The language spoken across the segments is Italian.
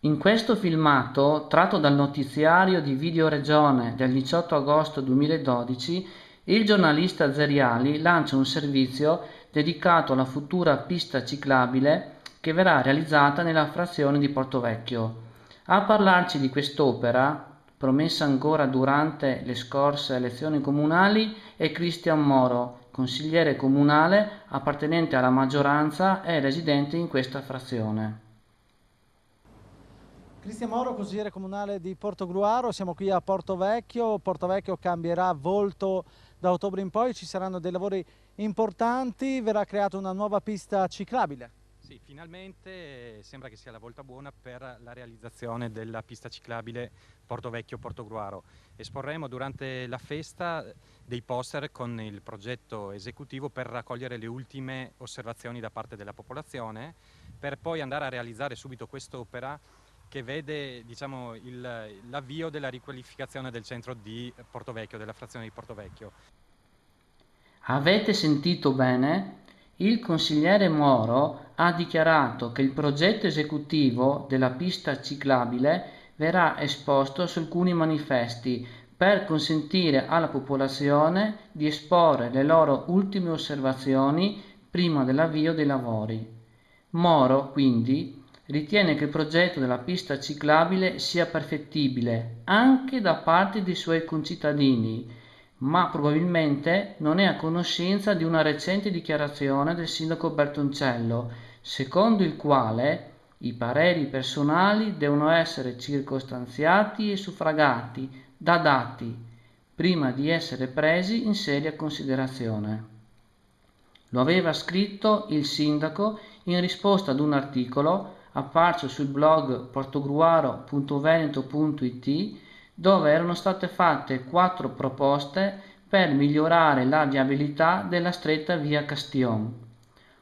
In questo filmato, tratto dal notiziario di Videoregione del 18 agosto 2012, il giornalista Zeriali lancia un servizio dedicato alla futura pista ciclabile che verrà realizzata nella frazione di Portovecchio. A parlarci di quest'opera, promessa ancora durante le scorse elezioni comunali, è Cristian Moro, consigliere comunale appartenente alla maggioranza e residente in questa frazione. Cristian Moro, consigliere comunale di Portogruaro, siamo qui a Portovecchio. Portovecchio cambierà volto da ottobre in poi, ci saranno dei lavori importanti, verrà creata una nuova pista ciclabile. Sì, finalmente sembra che sia la volta buona per la realizzazione della pista ciclabile Portovecchio-Portogruaro. Esporremo durante la festa dei poster con il progetto esecutivo per raccogliere le ultime osservazioni da parte della popolazione, per poi andare a realizzare subito quest'opera che vede, diciamo, l'avvio della riqualificazione del centro di Portovecchio, della frazione di Portovecchio. Avete sentito bene? Il consigliere Moro ha dichiarato che il progetto esecutivo della pista ciclabile verrà esposto su alcuni manifesti per consentire alla popolazione di esporre le loro ultime osservazioni prima dell'avvio dei lavori. Moro, quindi, ritiene che il progetto della pista ciclabile sia perfettibile anche da parte dei suoi concittadini, ma probabilmente non è a conoscenza di una recente dichiarazione del sindaco Bertoncello, secondo il quale i pareri personali devono essere circostanziati e suffragati da dati prima di essere presi in seria considerazione. Lo aveva scritto il sindaco in risposta ad un articolo apparso sul blog portogruaro.veneto.it, dove erano state fatte 4 proposte per migliorare la viabilità della stretta via Castillon.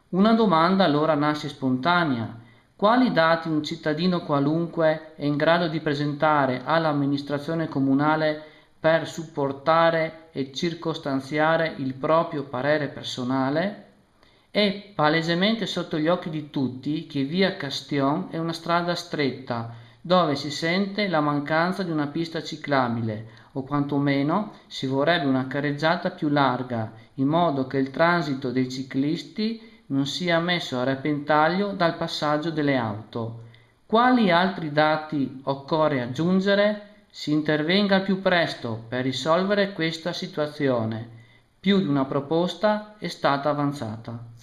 Una domanda allora nasce spontanea: quali dati un cittadino qualunque è in grado di presentare all'amministrazione comunale per supportare e circostanziare il proprio parere personale? È palesemente sotto gli occhi di tutti che via Castillon è una strada stretta dove si sente la mancanza di una pista ciclabile, o quantomeno si vorrebbe una carreggiata più larga, in modo che il transito dei ciclisti non sia messo a repentaglio dal passaggio delle auto. Quali altri dati occorre aggiungere? Si intervenga al più presto per risolvere questa situazione. Più di una proposta è stata avanzata.